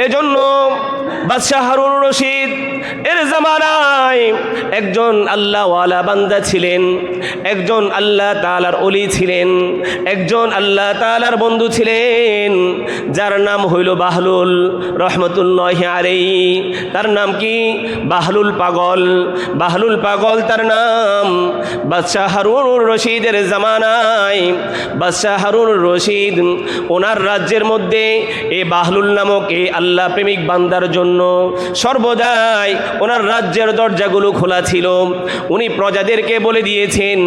এজন্য বাদশাহ হারুন রশিদ এর জামানায় একজন আল্লাহওয়ালা বান্দা ছিলেন, একজন আল্লাহ তাআলার ওলি ছিলেন, একজন আল্লাহ তাআলার বন্ধু ছিলেন, যার নাম হইল বাহলুল রহমতুল্লাহি আলাইহি। তার নাম কি? বাহলুল পাগল। বাহলুল পাগল তার নাম। বাদশাহ হারুন রশিদের জামানায় বাদশাহ হারুন রশিদ ওনার রাজ্যের মধ্যে এই বাহলুল নামক এই আল্লাহ প্রেমিক বান্দার জন্য সর্বদাই ওনার রাজ্যের দরজাগুলো খোলা ছিল। উনি প্রজাদেরকে বলে দিয়েছেন,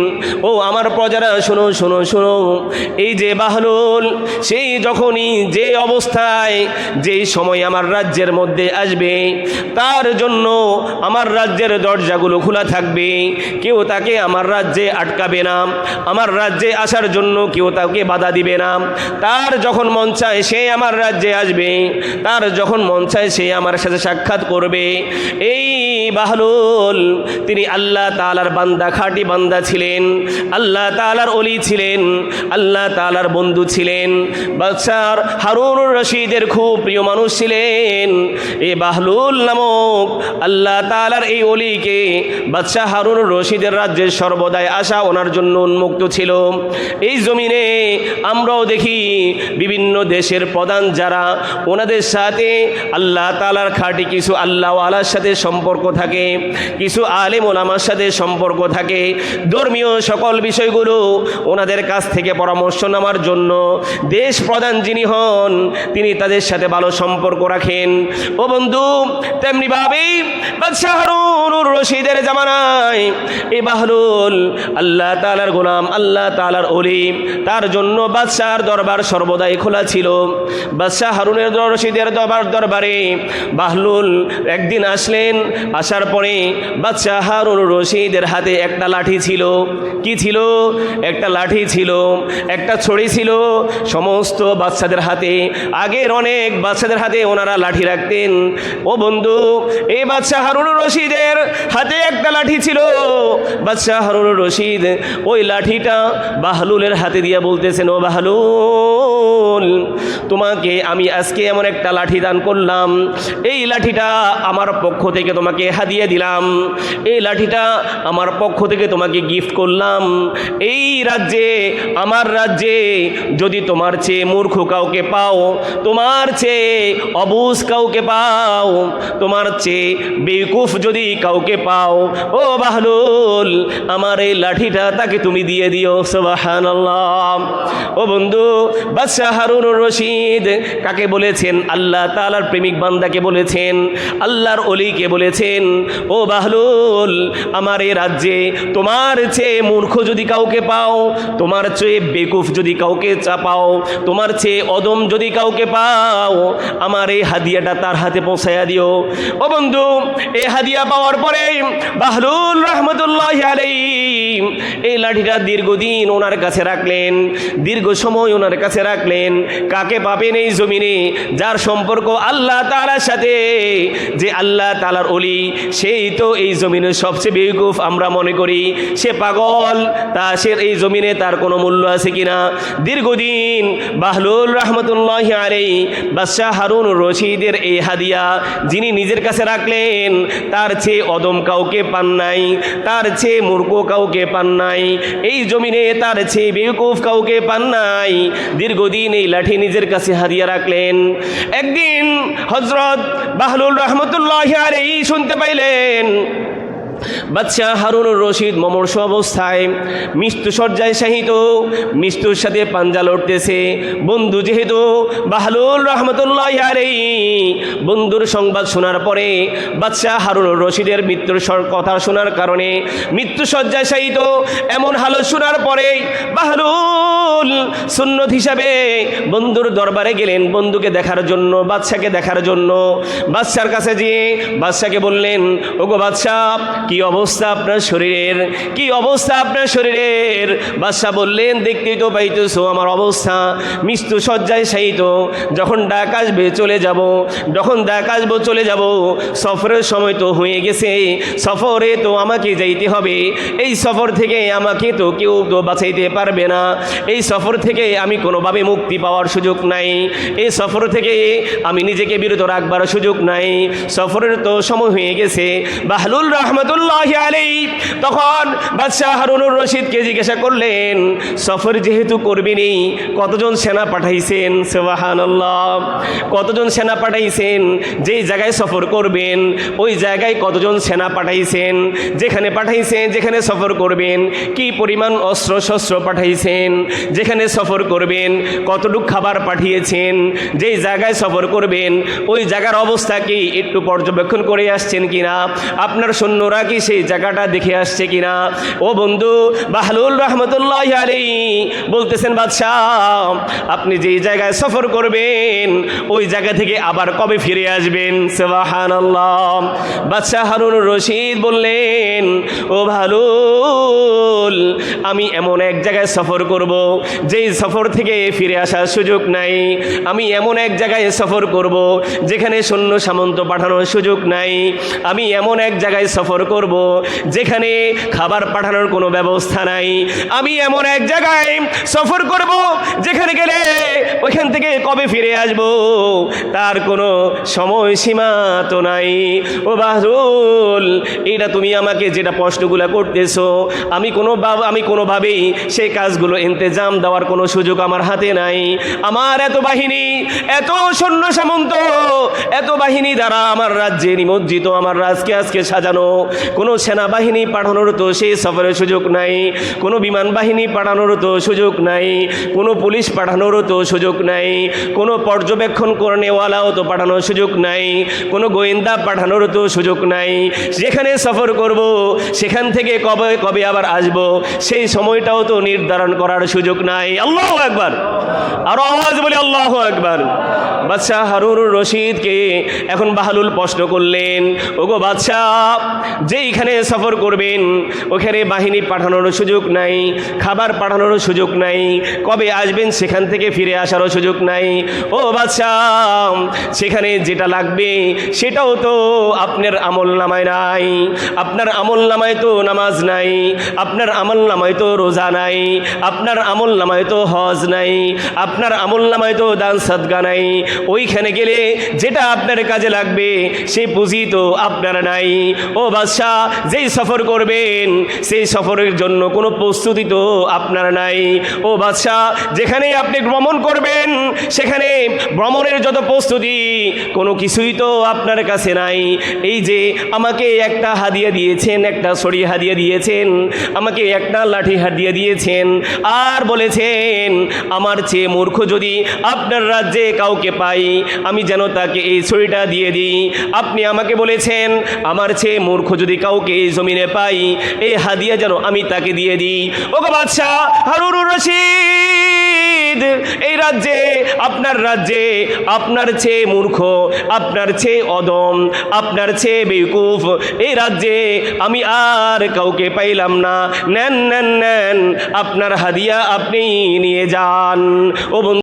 ও আমার প্রজারা শোনো শোনো শোনো, এই যে বাহলুল সেই যখনই যে অবস্থায় যেই সময় আমার রাজ্যের মধ্যে আসবে তার জন্য আমার রাজ্যের দরজাগুলো খোলা থাকবে, কেউ তাকে আমার রাজ্যে আটকাবে না, আমার রাজ্যে আসার জন্য কেউ তাকে বাধা দিবে না। তার যখন মন চায় সে আমার রাজ্যে আসবে, তার যখন মন চায় সে আমার সাথে সাক্ষাৎ করবে। এই বাহলুল তিনি আল্লাহ তাআলার বান্দা, খাঁটি বান্দা ছিলেন, আল্লাহ তাআলার ওলি ছিলেন, আল্লাহ তাআলার বন্ধু ছিলেন, বাদশাহ হারুন রশিদের খুব প্রিয় মানুষ ছিলেন। এই বাহলুল নামক আল্লাহ তাআলার এই ওলিকে বাদশাহ হারুন রশিদের রাজ্যের সর্বদাই আসা ওনার জন্য উন্মুক্ত ছিল। এই জমিনে আমরাও দেখি বিভিন্ন দেশের প্রধান যারা ওনাদের সাথে আল্লাহ তাআলার খাঁটি কিছু আল্লাহওয়ালার সাথে সম্পর্ক থাকে, কিছু আলেম ওলামার সাথে সম্পর্ক থাকে, ধর্মীয় সকল বিষয়গুলো ওনাদের কাছ থেকে পরামর্শ নেওয়ার জন্য দেশ প্রধান যিনি হন তিনি তাদের সাথে ভালো সম্পর্ক রাখেন। ও বন্ধু, তেমনিভাবেই বাদশাহ হারুন রশিদের জামানায় এই বাহলুল আল্লাহ তাআলার গোলাম, আল্লাহ তাআলার ওলি, তার জন্য বাদশাহর দরবার সর্বদাই খোলা ছিল। বাদশাহ হারুনের রশিদের দরবারে বাহলুল একদিন আসলেন। আসার পরে বাদশাহ হারুন রশিদের হাতে একটা লাঠি ছিল। কি ছিল? একটা লাঠি ছিল, একটা ছড়ি ছিল। সমস্ত বাদশাদের হাতে, আগের অনেক বাদশাদের হাতে ওনারা লাঠি রাখতেন। ও বন্ধু, এই বাদশাহ হারুন রশিদের হাতে একটা লাঠি ছিল। বাদশাহ হারুন রশিদ ওই লাঠিটা বাহলুলের হাতে দিয়ে বলতেছেন, ও বাহলুল, তোমাকে আমি আজকে এমন একটা লাঠি দান করলাম, এই লাঠিটা আমার পক্ষ থেকে তোমাকে হাদিয়া দিলাম, এই লাঠিটা আমার পক্ষ থেকে তোমাকে গিফট করলাম। এই রাজ্যে, আমার রাজ্যে যদি তোমার চেয়ে মূর্খ কাউকে পাও, তোমার চেয়ে অবুঝ কাউকে পাও, তোমার চেয়ে বেকুফ যদি কাউকে পাও, ও বাহলুল, আমার এই লাঠিটা তাকে তুমি দিয়ে দিও। সুবহানাল্লাহ। ও বন্ধু, বাদশাহ হারুন রশিদ কাকে বলেছেন? আল্লাহ তাআলার প্রেমিক বান্দাকে বলেছেন, আল্লাহর ওলিকে বলেছেন, ও বাহলুল, আমার এই রাজ্যে তোমার চেয়ে মূর্খ যদি কাউকে পাও, তোমার চেয়ে বেকুফ যদি কাউকে পাও, তোমার চেয়ে অদম যদি কাউকে পাও, আমার এই হাদিয়াটা তার হাতে পৌঁছায়া দিও। ও বন্ধু, এই হাদিয়া পাওয়ার পরে বাহলুল রহমতুল্লাহি আলাইহি এই লাঠিটা দীর্ঘদিন ওনার কাছে রাখলেন, দীর্ঘ সময় ওনার কাছে রাখলেন। কাকে পাবেন এই জমিনে? যার সম্পর্ক আল্লাহ তাআলার সাথে, যে আল্লাহ তাআলার ওলি, সেই তো এই জমিনে সবচেয়ে বেকুফ আমরা মনে করি, সে পাগল, তা সে এই জমিনে তার কোনো মূল্য আছে কিনা? দীর্ঘদিন বাহলুল রহমতুল্লাহি আলাইহি বাদশাহ হারুন রশিদের এই হাদিয়া যিনি নিজের কাছে রাখলেন, তার চেয়ে অদম কাউকে পান নাই, তার চেয়ে মূর্খ কাউকে পান নাই, এই জমিনে তার চেয়ে বেকুফ কাউকে পান নাই। দীর্ঘদিন এই লাঠি নিজের কাছে হাদিয়া রাখলেন। একদিন হযরত বাহলুল রহমতুল্লাহি আলাইহি শুনতে পাইলেন বাদশাহ হারুন রশিদ মমর্ষ অবস্থায় মৃত্যু শয্যায় শায়িত, মৃত্যুর সাথে পাঞ্জা লড়তেছে। বন্ধু যেহেতু বাহলুল রহমতুল্লাহি আলাইহি, বন্ধুর সংবাদ শোনার পরে বাদশাহ হারুন রশিদের মৃত্যুর কথা শোনার কারণে মৃত্যু শয্যায় শায়িত, এমন হালত শোনার পরে বাহলুল সুন্নত হিসাবে বন্ধুর দরবারে গেলেন বন্ধুকে দেখার জন্য, বাদশাকে দেখার জন্য। বাদশার কাছে গিয়ে বাদশাকে বললেন, ওগো বাদশাহ, কি অবস্থা অবস্থা আপনার শরীরের, কি অবস্থা আপনার শরীরের? বাদশাহ বললেন, দেখতেই তো পাইতেছো আমার অবস্থা, মৃত্যু শয্যায় শায়িত। যখন ডাক আসবে চলে যাব, যখন ডাক আসবো চলে যাব। সফরের সময় তো হয়ে গেছে, সফরে তো আমাকে যাইতে হবে। এই সফর থেকে আমাকে তো কেউ তো বাঁচাইতে পারবে না। এই সফর থেকে আমি কোনোভাবে মুক্তি পাওয়ার সুযোগ নাই। এই সফর থেকে আমি নিজেকে বিরত রাখবার সুযোগ নাই। সফরের তো সময় হয়ে গেছে। বাহলুল রহমতুল্লাহি আলাইহি তখন বাদশাহ হারুনুর রশিদকে জিজ্ঞাসা করলেন, সফর যেহেতু করবেনি, কতজন সেনা পাঠাইছেন? সুবহানাল্লাহ, কতজন সেনা পাঠাইছেন? যেই জায়গায় সফর করবেন ওই জায়গায় কতজন সেনা পাঠাইছেন? যেখানে পাঠাইছেন, যেখানে সফর করবেন কি পরিমাণ অস্ত্র শস্ত্র পাঠাইছেন? যেখানে সফর করবেন কতটুকু খাবার পাঠিয়েছেন? যেই জায়গায় সফর করবেন ওই জায়গার অবস্থা কি একটু পর্যবেক্ষণ করে আসছেন কিনা? আপনার সৈন্যরা কি সেই জায়গাটা দেখে আসছে কিনা? ও বন্ধু, বাহলুল রহমতুল্লাহি আলাইহি বলতেছেন, বাদশাহ আপনি যেই জায়গায় সফর করবেন ওই জায়গা থেকে আবার কবে ফিরে আসবেন? সুবহানাল্লাহ। বাদশাহ হারুনুর রশিদ বললেন, ও বাহলুল, আমি এমন এক জায়গায় সফর করব যেই সফর থেকে ফিরে আসার সুযোগ নাই। আমি এমন এক জায়গায় সফর করব যেখানে সৈন্য সামন্ত পাঠানোর সুযোগ নাই। আমি এমন এক জায়গায় সফর করব যেখানে খাবার পাঠানোর কোনো ব্যবস্থা নাই। আমি এমন এক জায়গায় সফর করব যেখানে গেলে ওইখান থেকে কবে ফিরে আসব তার কোনো সময়সীমা তো নাই। ও বাহলুল, এটা তুমি আমাকে যেটা প্রশ্নগুলো করতেছো আমি কোনোভাবেই সেই কাজগুলো ইন্তজাম দেওয়ার কোনো সুযোগ আমার হাতে নাই। আমার এত বাহিনী, এত সৈন্য সামন্ত, এত বাহিনী দ্বারা আমার রাজ্যে নিমজ্জিত, আমার রাজকে আজকে সাজানো, কোনো সেনাবাহিনী পাঠানোর তো সেই সফরের সুযোগ নাই, কোনো বিমান বাহিনী পাঠানোর তো সুযোগ নাই, কোনো পুলিশ পাঠানোরও তো সুযোগ নাই, কোনো পর্যবেক্ষণ করনেওয়ালাও তো পাঠানোর সুযোগ নাই, কোনো গোয়েন্দা পাঠানোর তো সুযোগ নাই। যেখানে সফর করব সেখান থেকে কবে কবে আবার আসব সেই সময়টাও তো নির্ধারণ করার সুযোগ নাই। আল্লাহু আকবার, আর আওয়াজ বলে আল্লাহু আকবার। বাদশাহ হারুনুর রশিদকে এখন বাহলুল প্রশ্ন করলেন, ওগো বাদশাহ, যেইখানে সফর করবেন ওখানে বাহিনী পাঠানোর সুযোগ নাই, খাবার পাঠানোর সুযোগ নাই, কবে আসবেন সেখান থেকে ফিরে আসারও সুযোগ নাই। ও বাদশাহ, সেখানে যেটা লাগবে সেটাও তো আপনার আমল নামায় নাই। আপনার আমল নামায় তো নামাজ নাই, আপনার আমল নামায় তো রোজা নাই, আপনার আমল নামায় তো হজ নাই, আপনার আমল নামায় তো দান সাদকা নাই। ওইখানে গেলে যেটা আপনার কাজে লাগবে সেই পুঁজি তো আপনার নাই। ও বাদশাহ, যেই সফর করবেন সেই সফরের জন্য কোনো প্রস্তুতি তো আপনার নাই। ও বাদশাহ, যেখানে আপনি ভ্রমণ করবেন সেখানে ভ্রমণের যত প্রস্তুতি কোনো কিছুই তো আপনার কাছে নাই। এই যে আমাকে একটা হাদিয়া দিয়েছেন, একটা ছড়ি হাদিয়া দিয়েছেন, আমাকে একটা লাঠি হাদিয়া দিয়েছেন, আর বলেছেন আমার চেয়ে মূর্খ যদি আপনার রাজ্যে কাউকে পাই আমি যেন তাকে এই ছড়িটা দিয়ে দিই। আপনি আমাকে বলেছেন আমার চেয়ে মূর্খ যদি কাউকে এই জমিনে পাই এই হাদিয়া যেন আমি তাকে দিয়ে দিই। ওগো বাদশাহ হারুনুর রশিদ, এই রাজ্যে আপনার চেয়ে মূর্খ, আপনার চেয়ে অদম, আপনার চেয়ে বেকুফ এই রাজ্যে আমি আর কাউকে পাইলাম না। নেন নেন নেন, আপনার হাদিয়া আপনি নিয়ে যান। ও